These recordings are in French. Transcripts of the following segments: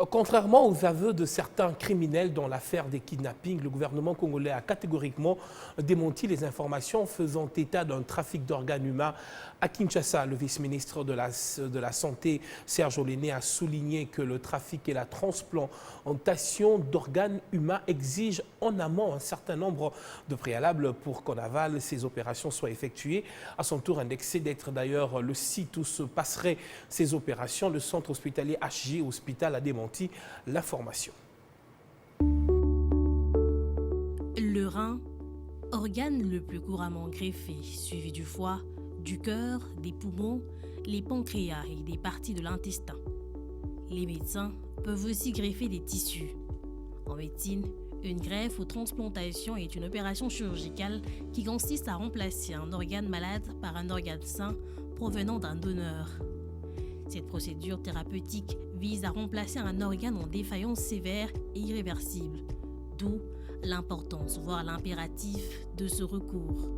Contrairement aux aveux de certains criminels dans l'affaire des kidnappings, le gouvernement congolais a catégoriquement démenti les informations faisant état d'un trafic d'organes humains à Kinshasa. Le vice-ministre de la Santé, Serge Olené, a souligné que le trafic et la transplantation d'organes humains exigent en amont un certain nombre de préalables pour qu'en aval, ces opérations soient effectuées. À son tour, indexé d'être d'ailleurs le site où se passeraient ces opérations, le centre hospitalier HG Hospital a démenti l'information. Le rein, organe le plus couramment greffé, suivi du foie, du cœur, des poumons, les pancréas et des parties de l'intestin. Les médecins peuvent aussi greffer des tissus. En médecine, une greffe ou transplantation est une opération chirurgicale qui consiste à remplacer un organe malade par un organe sain provenant d'un donneur. Cette procédure thérapeutique vise à remplacer un organe en défaillance sévère et irréversible, d'où l'importance, voire l'impératif de ce recours.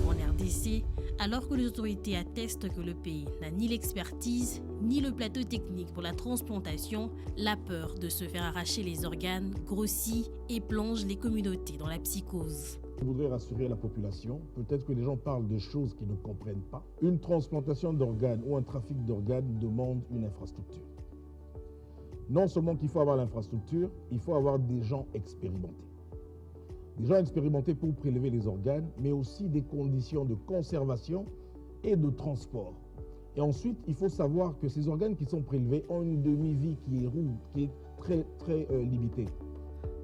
En RDC, alors que les autorités attestent que le pays n'a ni l'expertise ni le plateau technique pour la transplantation, la peur de se faire arracher les organes grossit et plonge les communautés dans la psychose. Je voudrais rassurer la population. Peut-être que les gens parlent de choses qu'ils ne comprennent pas. Une transplantation d'organes ou un trafic d'organes demande une infrastructure. Non seulement qu'il faut avoir l'infrastructure, il faut avoir des gens expérimentés. Des gens expérimentés pour prélever les organes, mais aussi des conditions de conservation et de transport. Et ensuite, il faut savoir que ces organes qui sont prélevés ont une demi-vie qui est très limitée.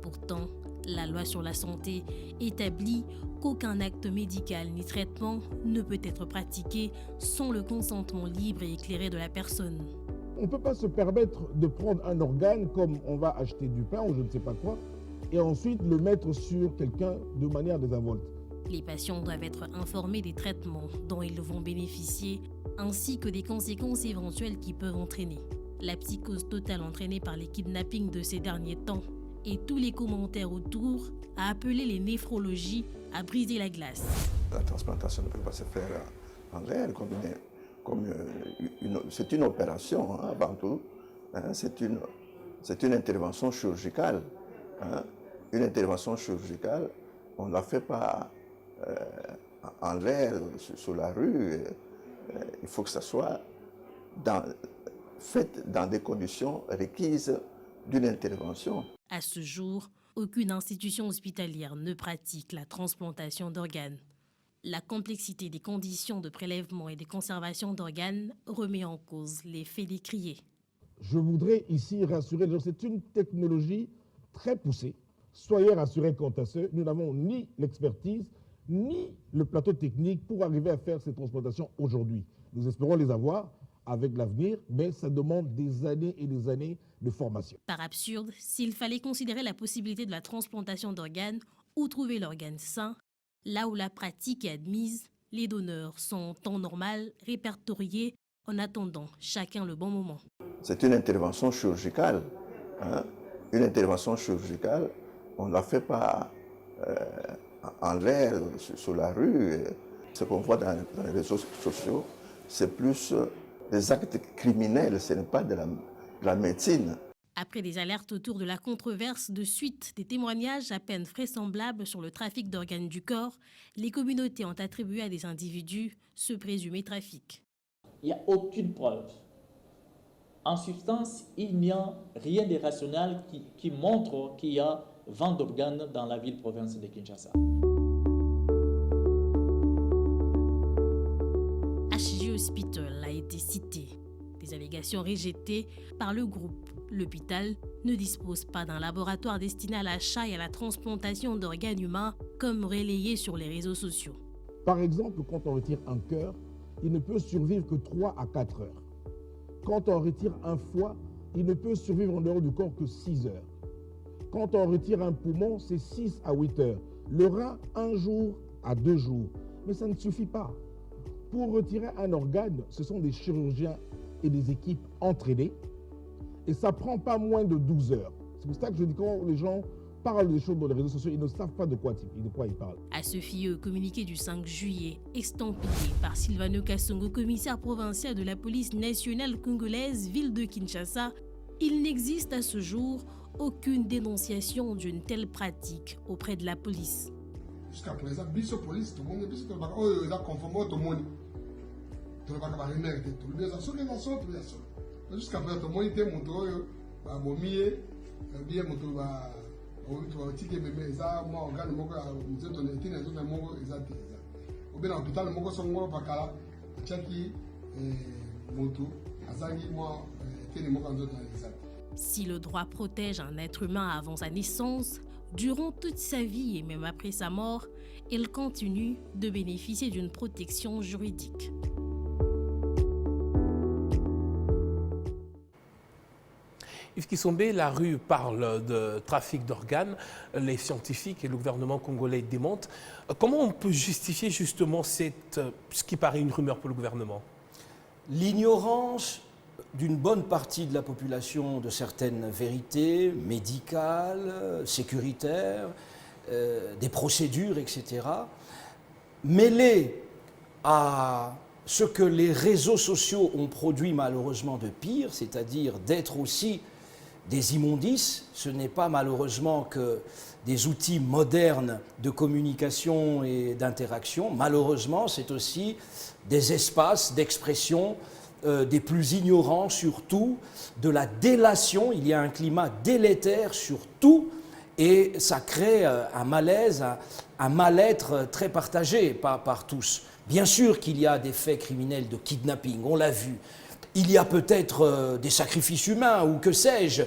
Pourtant, la loi sur la santé établit qu'aucun acte médical ni traitement ne peut être pratiqué sans le consentement libre et éclairé de la personne. On ne peut pas se permettre de prendre un organe comme on va acheter du pain ou je ne sais pas quoi et ensuite le mettre sur quelqu'un de manière désinvolte. Les patients doivent être informés des traitements dont ils vont bénéficier ainsi que des conséquences éventuelles qui peuvent entraîner. La psychose totale entraînée par les kidnappings de ces derniers temps et tous les commentaires autour a appelé les néphrologies à briser la glace. La transplantation ne peut pas se faire en réel, c'est une opération hein, avant tout, hein, c'est une intervention chirurgicale. Hein. Une intervention chirurgicale, on ne la fait pas en l'air, sur la rue, il faut que ça soit fait dans des conditions requises d'une intervention. À ce jour, aucune institution hospitalière ne pratique la transplantation d'organes. La complexité des conditions de prélèvement et de conservation d'organes remet en cause les faits décriés. Je voudrais ici rassurer les gens, c'est une technologie très poussée. Soyez rassurés quant à ce, nous n'avons ni l'expertise, ni le plateau technique pour arriver à faire ces transplantations aujourd'hui. Nous espérons les avoir avec l'avenir, mais ça demande des années et des années de formation. Par absurde, s'il fallait considérer la possibilité de la transplantation d'organes ou trouver l'organe sain, là où la pratique est admise, les donneurs sont en temps normal répertoriés en attendant chacun le bon moment. C'est une intervention chirurgicale. Hein. Une intervention chirurgicale, on ne la fait pas en l'air, sur la rue. Ce qu'on voit dans les réseaux sociaux, c'est plus des actes criminels, ce n'est pas de la médecine. Après des alertes autour de la controverse de suite des témoignages à peine vraisemblables sur le trafic d'organes du corps, les communautés ont attribué à des individus ce présumé trafic. Il n'y a aucune preuve. En substance, il n'y a rien de rationnel qui montre qu'il y a vente d'organes dans la ville-province de Kinshasa. HG Hospital a été cité. Des allégations rejetées par le groupe. L'hôpital ne dispose pas d'un laboratoire destiné à l'achat et à la transplantation d'organes humains comme relayé sur les réseaux sociaux. Par exemple, quand on retire un cœur, il ne peut survivre que 3 à 4 heures. Quand on retire un foie, il ne peut survivre en dehors du corps que 6 heures. Quand on retire un poumon, c'est 6 à 8 heures. Le rein, 1 jour à 2 jours. Mais ça ne suffit pas. Pour retirer un organe, ce sont des chirurgiens et des équipes entraînées. Et ça ne prend pas moins de 12 heures. C'est pour ça que je dis quand les gens parlent des choses dans les réseaux sociaux, ils ne savent pas de quoi ils parlent. À ce fieux communiqué du 5 juillet, estampillé par Silvano Kasongo, commissaire provincial de la police nationale congolaise, ville de Kinshasa, il n'existe à ce jour aucune dénonciation d'une telle pratique auprès de la police. Jusqu'à présent, biso police, tout le monde est conforme tout le monde. Tout le monde va remettre tout le monde. Jusqu'à présent, tout le monde était montré, bien montré, tu bébé, ça, moi, on gagne, moi, nous sommes en État, nous sommes en exact. Au bien, l'hôpital, nous sommes en Bakala, Tchaki, Moto, Azagi, moi, nous sommes en exact. Si le droit protège un être humain avant sa naissance, durant toute sa vie et même après sa mort, il continue de bénéficier d'une protection juridique. Yves Kisombe, la rue parle de trafic d'organes, les scientifiques et le gouvernement congolais démentent. Comment on peut justifier justement ce qui paraît une rumeur pour le gouvernement? L'ignorance d'une bonne partie de la population de certaines vérités médicales, sécuritaires, des procédures, etc., mêlées à ce que les réseaux sociaux ont produit malheureusement de pire, c'est-à-dire d'être aussi des immondices. Ce n'est pas malheureusement que des outils modernes de communication et d'interaction. Malheureusement, c'est aussi des espaces d'expression des plus ignorants sur tout, de la délation. Il y a un climat délétère sur tout et ça crée un malaise, un mal-être très partagé par tous. Bien sûr qu'il y a des faits criminels de kidnapping, on l'a vu. Il y a peut-être des sacrifices humains ou que sais-je,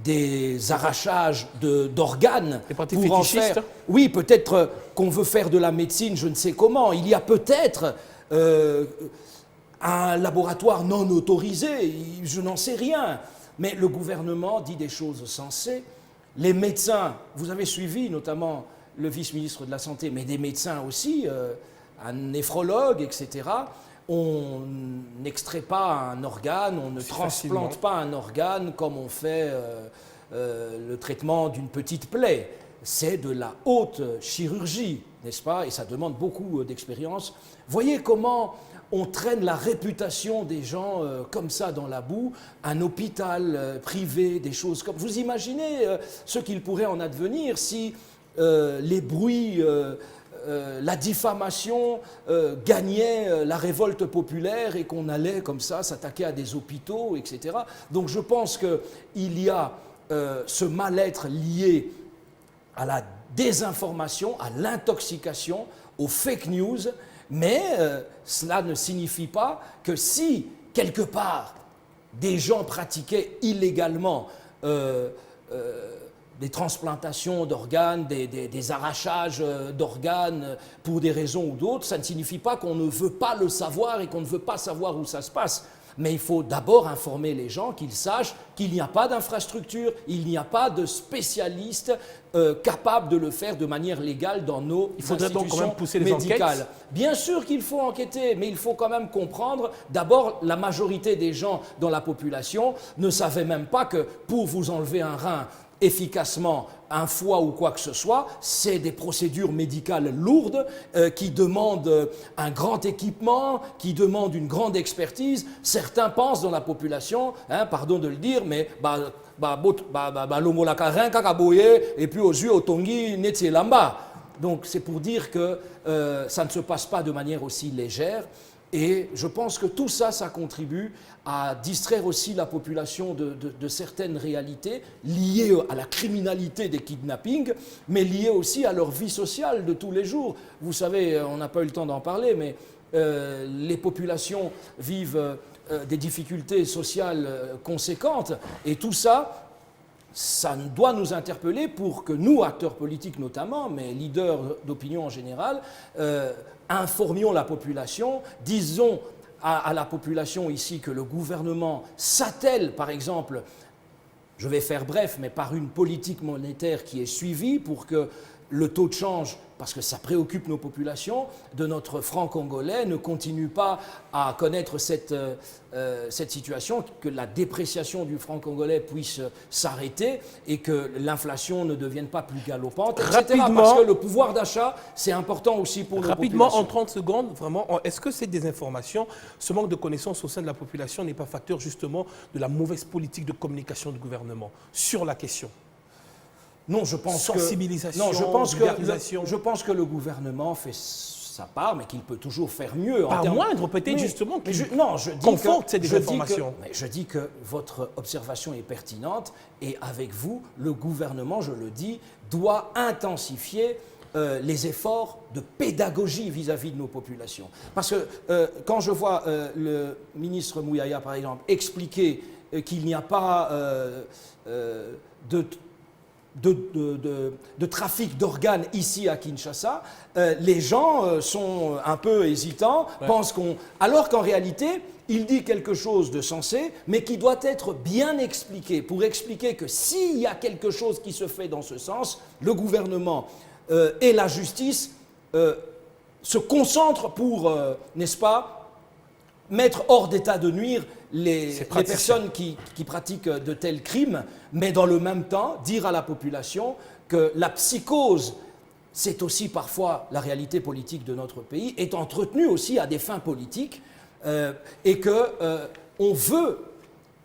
des arrachages d'organes. Des pratiques fétichistes. Oui, peut-être qu'on veut faire de la médecine, je ne sais comment. Il y a peut-être un laboratoire non autorisé, je n'en sais rien. Mais le gouvernement dit des choses sensées. Les médecins, vous avez suivi notamment le vice-ministre de la Santé, mais des médecins aussi, un néphrologue, etc. On n'extrait pas un organe, on ne transplante pas un organe comme on fait le traitement d'une petite plaie. C'est de la haute chirurgie, n'est-ce pas? Et ça demande beaucoup d'expérience. Voyez comment on traîne la réputation des gens comme ça dans la boue, un hôpital privé, des choses comme... Vous imaginez ce qu'il pourrait en advenir si les bruits... la diffamation gagnait la révolte populaire et qu'on allait comme ça s'attaquer à des hôpitaux, etc. Donc je pense qu'il y a ce mal-être lié à la désinformation, à l'intoxication, aux fake news, mais cela ne signifie pas que si, quelque part, des gens pratiquaient illégalement des transplantations d'organes, des arrachages d'organes pour des raisons ou d'autres, ça ne signifie pas qu'on ne veut pas le savoir et qu'on ne veut pas savoir où ça se passe. Mais il faut d'abord informer les gens qu'ils sachent qu'il n'y a pas d'infrastructure, il n'y a pas de spécialistes capables de le faire de manière légale dans nos institutions médicales. Il faudrait donc quand même pousser les enquêtes. Bien sûr qu'il faut enquêter, mais il faut quand même comprendre, d'abord, la majorité des gens dans la population ne savaient même pas que pour vous enlever un rein efficacement, un foie ou quoi que ce soit, c'est des procédures médicales lourdes qui demandent un grand équipement, qui demandent une grande expertise. Certains pensent dans la population, pardon de le dire, mais et puis aux yeux au tongi lamba. Donc c'est pour dire que ça ne se passe pas de manière aussi légère. Et je pense que tout ça, ça contribue à distraire aussi la population de certaines réalités liées à la criminalité des kidnappings, mais liées aussi à leur vie sociale de tous les jours. Vous savez, on n'a pas eu le temps d'en parler, mais les populations vivent des difficultés sociales conséquentes, et tout ça, ça doit nous interpeller pour que nous, acteurs politiques notamment, mais leaders d'opinion en général, informions la population, disons à la population ici que le gouvernement s'attelle, par exemple, je vais faire bref, mais par une politique monétaire qui est suivie pour que le taux de change, parce que ça préoccupe nos populations, de notre franc congolais ne continue pas à connaître cette situation, que la dépréciation du franc congolais puisse s'arrêter et que l'inflation ne devienne pas plus galopante, etc. Rapidement, parce que le pouvoir d'achat, c'est important aussi pour nos rapidement, populations. en 30 secondes, vraiment, est-ce que cette désinformation, ce manque de connaissances au sein de la population n'est pas facteur justement de la mauvaise politique de communication du gouvernement sur la question? Non, je pense sensibilisation, vulgarisation. Je pense que le gouvernement fait sa part, mais qu'il peut toujours faire mieux. Pas moindre, peut-être justement, qu'il je conforte ces désinformations. Je dis que votre observation est pertinente et avec vous, le gouvernement, je le dis, doit intensifier les efforts de pédagogie vis-à-vis de nos populations. Parce que quand je vois le ministre Mouyaya, par exemple, expliquer qu'il n'y a pas de trafic d'organes ici à Kinshasa, les gens sont un peu hésitants, pensent alors qu'en réalité, il dit quelque chose de sensé, mais qui doit être bien expliqué, pour expliquer que s'il y a quelque chose qui se fait dans ce sens, le gouvernement et la justice se concentrent pour, n'est-ce pas, mettre hors d'état de nuire les personnes qui pratiquent de tels crimes, mais dans le même temps, dire à la population que la psychose, c'est aussi parfois la réalité politique de notre pays, est entretenue aussi à des fins politiques, et qu'on veut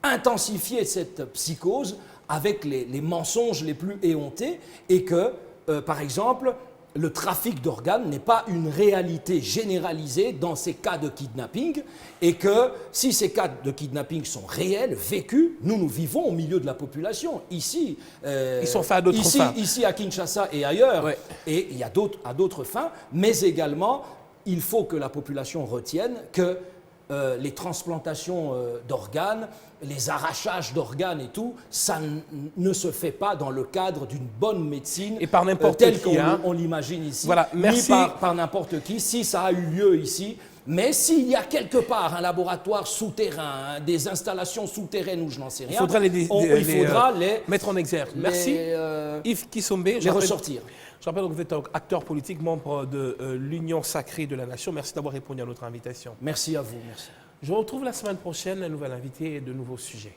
intensifier cette psychose avec les mensonges les plus éhontés, et que, par exemple, le trafic d'organes n'est pas une réalité généralisée dans ces cas de kidnapping, et que si ces cas de kidnapping sont réels, vécus, nous vivons au milieu de la population, ici, ils sont faits à d'autres fins. Ici à Kinshasa et ailleurs, et il y a à d'autres fins, mais également, il faut que la population retienne que les transplantations d'organes, les arrachages d'organes et tout, ça ne se fait pas dans le cadre d'une bonne médecine et par n'importe telle qui, qu'on l'imagine ici, voilà, merci. Ni par n'importe qui, si ça a eu lieu ici. Mais s'il y a quelque part un laboratoire souterrain, des installations souterraines où je n'en sais rien, il faudra les mettre en exergue. Merci Yves Kisombe. Les ressortir. Je rappelle que vous êtes acteur politique, membre de l'Union Sacrée de la Nation. Merci d'avoir répondu à notre invitation. Merci à vous. Merci. Je vous retrouve la semaine prochaine, un nouvel invité et de nouveaux sujets.